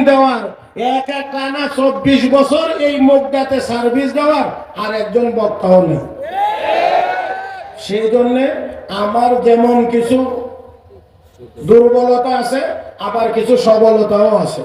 দেওয়ার এক টানা 24 বছর এই মুগদাতে সার্ভিস দেওয়ার আর একজন বক্তাও নেই। সেই জন্য আমার যেমন কিছু দুর্বলতা আছে, আবার কিছু সবলতাও আছে।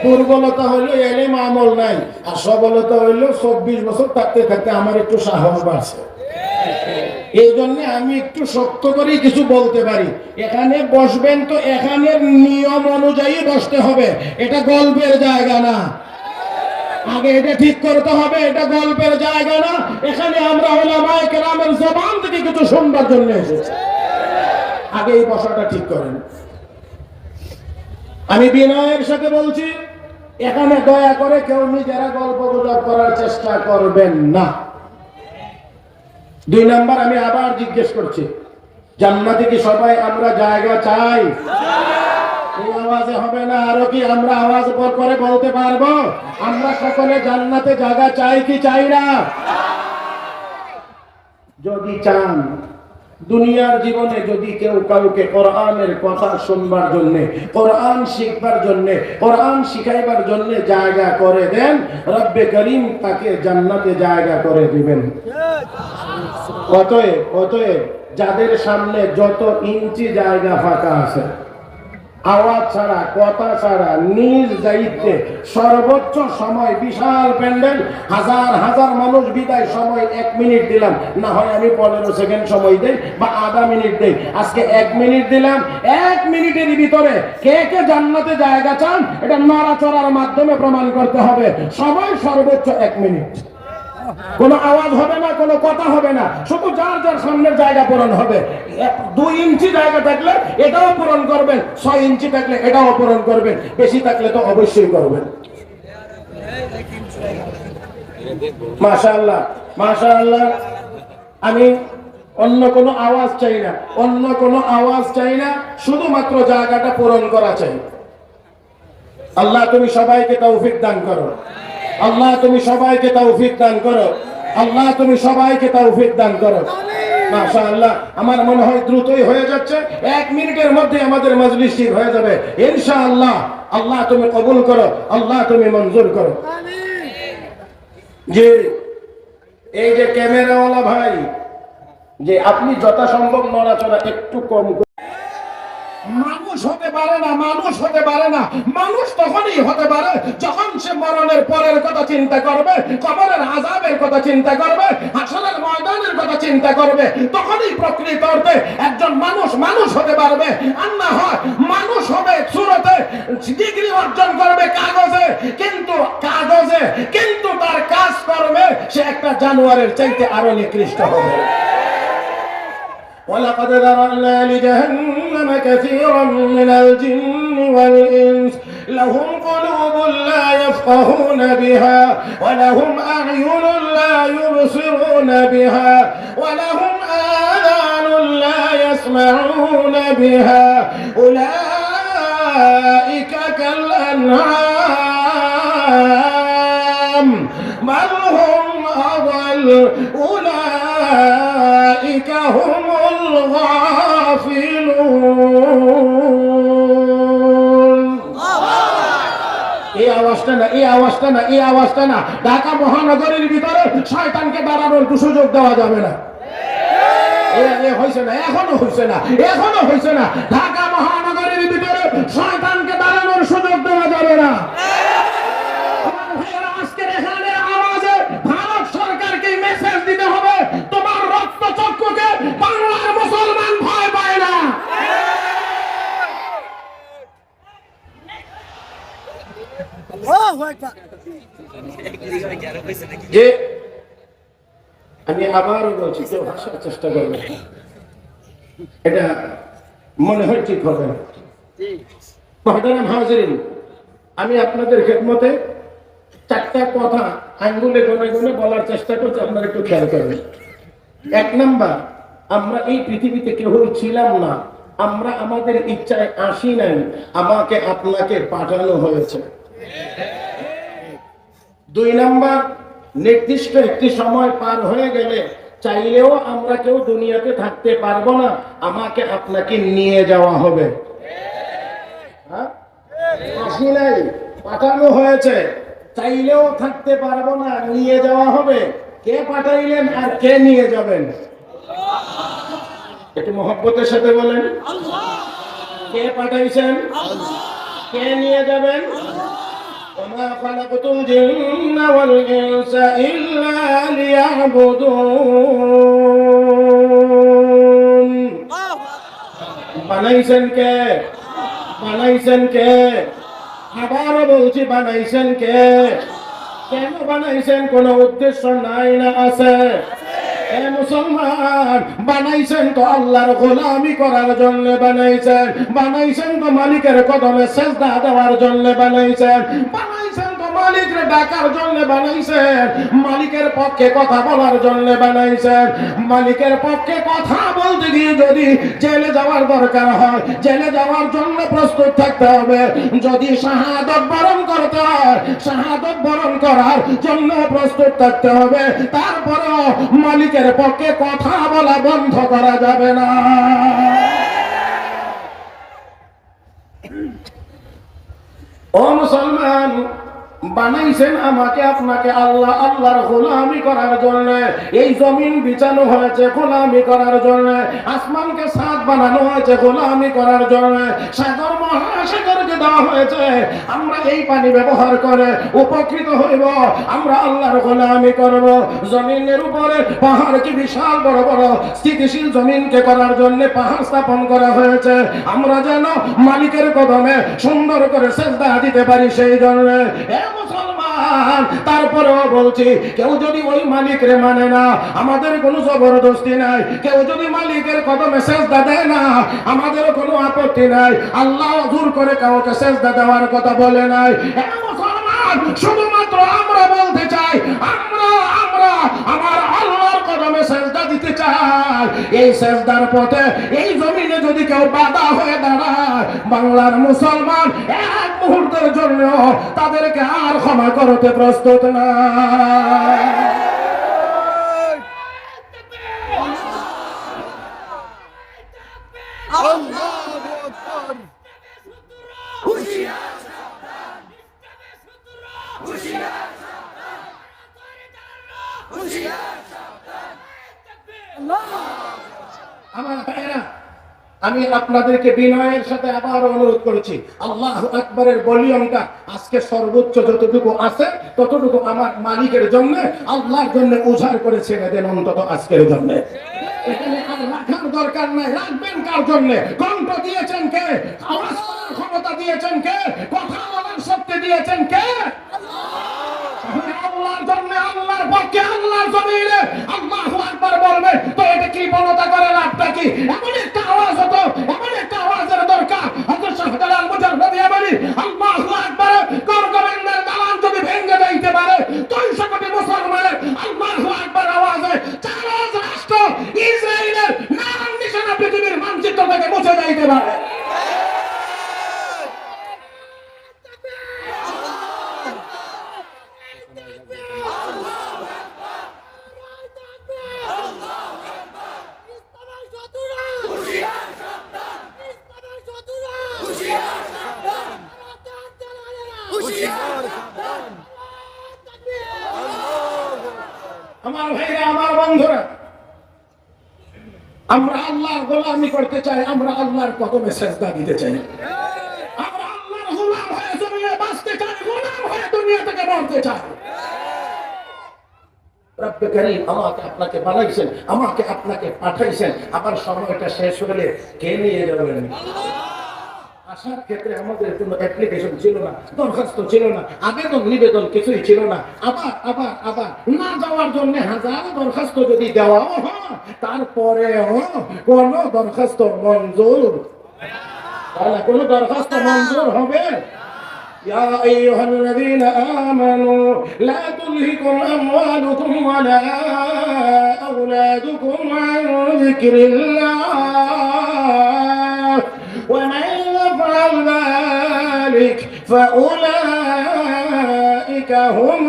দুর্বলতা হইলো এলেম আমল নাই, আর সবলতা হইলো 24 বছর থাকতে থাকতে আমার একটু সাহস বাড়ছে। এই জন্য আমি একটু শক্ত করে কিছু বলতে পারি। এখানে বসবেন তো এখানের নিয়ম অনুযায়ী বসতে হবে, এটা গল্পের জায়গা না। আগে এটা ঠিক করতে হবে, এটা গল্পের জায়গা না। এখানে আমরা উলামায়ে কেরামের জবান থেকে কিছু শুনবার জন্য এসেছি। আগে এই বসাটা ঠিক করেন। আমি বিনয়ের সাথে বলছি, এখানে দয়া করে কেউ নিজেরা গল্প গুজব করার চেষ্টা করবেন না। 2 নাম্বার, আমি আবার জিজ্ঞেস করছি, জান্নাতে কি সবাই আমরা জায়গা চাই? এই আওয়াজে হবে না, আরো কি আমরা আওয়াজ করে বলতে পারবো? আমরা সকলে জান্নাতে জায়গা চাই কি চাই না? যদি চান, দুনিয়ার জীবনে যদি কেউ কাউকে কোরআনের কথা শুনবার জন্য, কোরআন শিখবার জন্য, কোরআন শিখাইবার জন্য জায়গা করে দেন, রব্বে করিম তাকে জান্নাতে জায়গা করে দিবেন। অতএব যাদের সামনে যত ইঞ্চি জায়গা ফাঁকা আছে, আওয়াজ ছাড়া, কথা ছাড়া, নিজ দায়িত্বে সর্বোচ্চ সময়, বিশাল প্যান্ডেল, হাজার হাজার মানুষ বিদায়, সময় 1 মিনিট দিলাম, না হয় আমি 15 সেকেন্ড সময় দেই বা আধা মিনিট দেই। আজকে 1 মিনিট দিলাম। 1 মিনিটের ভিতরে কে কে জান্নাতে জায়গা চান, এটা নড়াচড়ার মাধ্যমে প্রমাণ করতে হবে। সবাই সর্বোচ্চ 1 মিনিট। কোনো আওয়াজ হবে না, কোনো কথা হবে না, শুধু যার যার সামনের জায়গা পূরণ হবে। 2 ইঞ্চি জায়গা থাকলে এটাও পূরণ করবেন, 6 ইঞ্চি থাকলে এটাও পূরণ করবেন, বেশি থাকলে তো অবশ্যই করবেন। মাশাআল্লাহ, মাশাআল্লাহ। আমি অন্য কোনো আওয়াজ চাই না, অন্য কোনো আওয়াজ চাই না, শুধুমাত্র জায়গাটা পূরণ করা চাই। আল্লাহ তুমি সবাইকে তৌফিক দান করো। আল্লাহ তুমি সবাইকে তৌফিক দান করো। আল্লাহ তুমি সবাইকে তৌফিক দান করো। মাশাআল্লাহ, আমার মনে হয় দ্রুতই হয়ে যাচ্ছে। 1 মিনিটের মধ্যে আমাদের মজলিস ঠিক হয়ে যাবে ইনশাআল্লাহ। আল্লাহ তুমি কবুল করো, আল্লাহ তুমি মঞ্জুর করো। জি, এই যে ক্যামেরাওয়ালা ভাই, যে আপনি যথাসম্ভব নড়াচড়া একটু কম। মানুষ হতে পারে না, মানুষ হতে পারে না। মানুষ তখনই হতে পারে যখন সে মরণের পরের কথা চিন্তা করবে, কবরের আযাবের কথা চিন্তা করবে, হাসরের ময়দানের কথা চিন্তা করবে। তখনই প্রকৃত অর্থে একজন মানুষ মানুষ হতে পারবে। আর না হয় মানুষ হবে সুরতে, ডিগ্রি অর্জন করবে কাগজে, কিন্তু তার কাজ করবে সে একটা জানোয়ারের চাইতে আরো নিকৃষ্ট হবে। ولقد ذرأنا لجهنم كثيرا من الجن والإنس لهم قلوب لا يفقهون بها ولهم أعين لا يبصرون بها ولهم آذان لا يسمعون بها أولئك كالأنعام بل هم أضل أولئك هم এই আওয়াজটা না ঢাকা মহানগরের ভিতরে শয়তানকে দাঁড়ানোর সুযোগ দেওয়া যাবে না। এখনো হয়েছে না। ঢাকা মহানগরের ভিতরে শয়তানকে দাঁড়ানোর সুযোগ দেওয়া যাবে না। আজকের এখানে আওয়াজে ভারত সরকারকে মেসেজ দিতে হবে, তোমার রক্ত চক্ষুকে বাংলার মুসলমান ভয় পায় না। যে আমি আবারও বলছি, কেউ হাসার চেষ্টা করবে, এটা মনে হয় ঠিক হবে না। মুহতারাম হাজিরিন, আমি আপনাদের খেদমতে 4টা কথা আঙ্গুলে গনে গনে বলার চেষ্টা করছি, আপনারা একটু খেয়াল করবেন। 1 নাম্বার, আমরা এই পৃথিবীতে কেউ ছিলাম না, আমরা আমাদের ইচ্ছায় আসি নাই, আমাকে আপনাকে পাঠানো হয়েছে। 2 নাম্বার, নির্দিষ্ট একটি সময় পার হয়ে গেলে চাইলেও আমরা কেউ দুনিয়াতে থাকতে পারবো না, আমাকে আপনাকে নিয়ে যাওয়া হবে। আসি নাই, পাঠানো হয়েছে, চাইলেও থাকতে পারবো না, নিয়ে যাওয়া হবে। কে পাঠাইলেন আর কে নিয়ে যাবেন? একটু মহব্বতের সাথে বলেন। কে পাঠাইছেন? কে নিয়ে যাবেন? وما خلقت الجن والإنس إلا ليعبدون। বানাইছেন কে? বানাইছেন কে? আবারও বলছি, বানাইছেন কে? কেন বানাইছেন? কোন উদ্দেশ্য নাই না আছে? মুসলমান, বানাইছেন তো আল্লাহর গোলামি করার জন্য বানাইছেন, বানাইছেন তো মালিকের কদমে সেজদা দেওয়ার জন্য বানাইছেন, বানাইছেন তো মালিককে ডাকার জন্য বানাইছেন, মালিকের পক্ষে কথা বলার জন্য বানাইছেন। মালিকের পক্ষে কথা বলতে গিয়ে যদি জেলে যাওয়ার দরকার হয়, জেলে যাওয়ার জন্য প্রস্তুত থাকতে হবে। যদি শাহাদাত বরণ করতে হয়, শাহাদাত বরণ করার জন্য প্রস্তুত থাকতে হবে। তারপরেও মালিকের পক্ষে কথা বলা বন্ধ করা যাবে না। ও মুসলমান, বানাইছেন আমাকে আপনাকে আল্লাহ আল্লাহর গোলামি করার জন্য। এই জমিন বিছানো হয়েছে গোলামি করার জন্য, আসমানকে ছাদ বানানো হয়েছে গোলামি করার জন্য, সাগর মহাসাগরকে দেওয়া হয়েছে আমরা এই পানি ব্যবহার করে উপকৃত হইব, আমরা আল্লাহর গোলামি করব। জমিনের উপরে পাহাড় কি বিশাল বড় বড় স্থিতিশীল জমিনকে করার জন্য পাহাড় স্থাপন করা হয়েছে, আমরা যেন মালিকের কদমে সুন্দর করে সেজদা দিতে পারি সেই জন্য। মুসলমান, তারপরেও বলছি, কেউ যদি ওই মালিকের মানে না, আমাদের কোনো জবরদস্তি নাই। কেউ যদি মালিকের কদমে সেজদা দেয় না, আমাদের কোনো আপত্তি নাই। আল্লাহ জোর করে কাউকে সেজদা দেওয়ার কথা বলে নাই। মুসলমান, শুধুমাত্র আমরা বলতে চাই, আমরা আমরা আমার আল্লাহর কদমে সেজদা দিতে চাই। এই সেজদার পথে এই জমিনে যদি কেউ বাধা হয়ে দাঁড়ায়, বাংলার মুসলমান এক মুহূর্তের জন্য তাদেরকে আর ক্ষমা করতে প্রস্তুত না। আমার ভাইরা, আমি আপনাদেরকে বিনয়ের সাথে আবার অনুরোধ করেছি, আল্লাহু আকবারের ভলিউমটা আজকে সর্বোচ্চ যতটুকু আছে ততটুকু আমার মালিকের জন্য, আল্লাহর জন্য উজাড় করে ছেড়ে দেন অন্তত আজকের জন্য। এখানে আর রাখার দরকার নাই। রাখবেন কার জন্য? কণ্ঠ দিয়েছেন কে? আওয়াজ করার ক্ষমতা দিয়েছেন কে? কথা বলার শক্তি দিয়েছেন কে? আল্লাহর জন্য, আল্লাহর পক্ষে, আল্লাহর জমিনে আল্লাহু আকবার বলবে তো এটা কি বলতা করে লাভটা কি? এমন একটা আওয়াজ হতো, এমন একটা আওয়াজের দরকার। হযরত শাহজালাল মুজাদ্দিদ বলি, আল্লাহু আকবার করগবেন্দ্রের দালান যদি ভেঙে দিতে পারে, 300 কোটি মুসলমানের আল্লাহু আকবার আওয়াজে চার রাষ্ট্র ইসরায়েলের নাম নিশানা পৃথিবীর মানচিত্র থেকে মুছে যাইতে পারে। আমার ভাইরা, আমার বন্ধুরা, আমরা আল্লাহর গোলামি করতে চাই, আমরা আল্লাহর কদমে সেজদা দিতে চাই, আমরা আল্লাহর গোলাম হয়ে জমিনে বাঁচতে চাই, গোলাম হয়ে দুনিয়া থেকে মরতে চাই। রব্বে কারীম আমাকে আপনাকে বানাইছেন, আমাকে আপনাকে পাঠাইছেন, আবার সময়টা শেষ হলে কে নিয়ে যাবেন? আসার ক্ষেত্রে আমাদের কোনো অ্যাপ্লিকেশন ছিল না, দরখাস্ত ছিল না, আবেদন নিবেদন কিছুই ছিল না। আবার আবার আবার না যাওয়ার জন্য হাজার দরখাস্ত যদি দেওয়া হয়, তারপরেও কোন দরখাস্ত মঞ্জুর, কোন দরখাস্ত মঞ্জুর হবে? يا أيها الذين آمنوا لا تلهكم أموالكم ولا أولادكم عن ذكر الله ومن يفعل ذلك فأولئك هم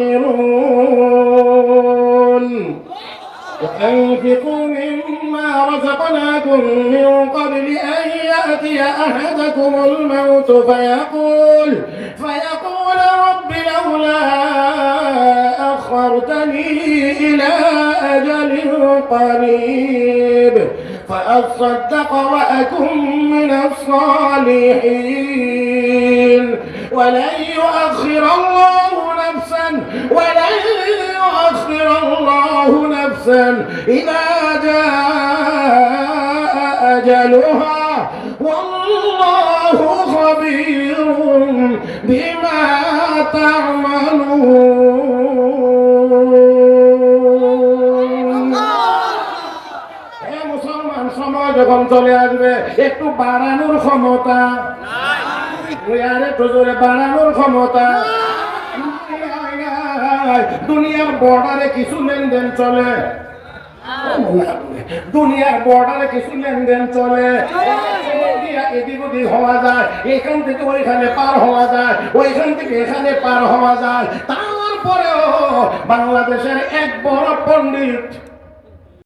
الخاسرون وأنفقوا مما رزقناكم من قبل أن يأتي أحدكم الموت فيقول رب لولا أخرتني إلى أجل قريب فأصدق وأكن من الصالحين ولن يؤخر الله نفسا إذا جاء أجلها والله خبير بما تعملون মুসলমান সময় যখন চলে আসবে একটু বাড়ানোর ক্ষমতা একটু জোরে বাড়ানোর ক্ষমতা দুনিয়ার বর্ডারে কিছু লেনদেন চলে দুনিয়ার বর্ডারে কিছু লেনদেন চলে এদিক ওদিক হওয়া যায় এখান থেকে ওইখানে পার হওয়া যায় ওইখান থেকে এখানে পার হওয়া যায় তারপরেও বাংলাদেশের এক বড় পণ্ডিত